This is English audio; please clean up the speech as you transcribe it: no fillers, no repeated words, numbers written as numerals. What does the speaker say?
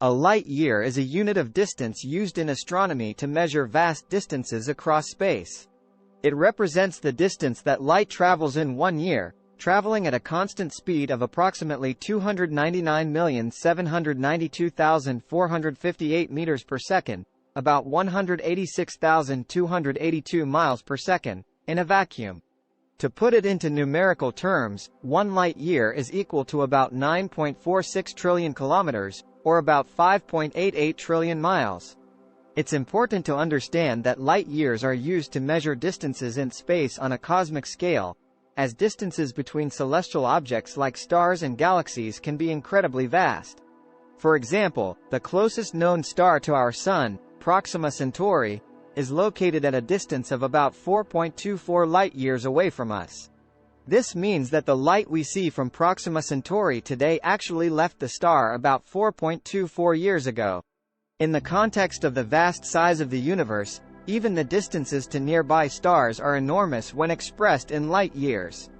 A light year is a unit of distance used in astronomy to measure vast distances across space. It represents the distance that light travels in 1 year, traveling at a constant speed of approximately 299,792,458 meters per second, about 186,282 miles per second, in a vacuum. To put it into numerical terms, 1 light year is equal to about 9.46 trillion kilometers, or about 5.88 trillion miles. It's important to understand that light years are used to measure distances in space on a cosmic scale, as distances between celestial objects like stars and galaxies can be incredibly vast. For example, the closest known star to our Sun, Proxima Centauri, is located at a distance of about 4.24 light-years away from us. This means that the light we see from Proxima Centauri today actually left the star about 4.24 years ago. In the context of the vast size of the universe, even the distances to nearby stars are enormous when expressed in light years.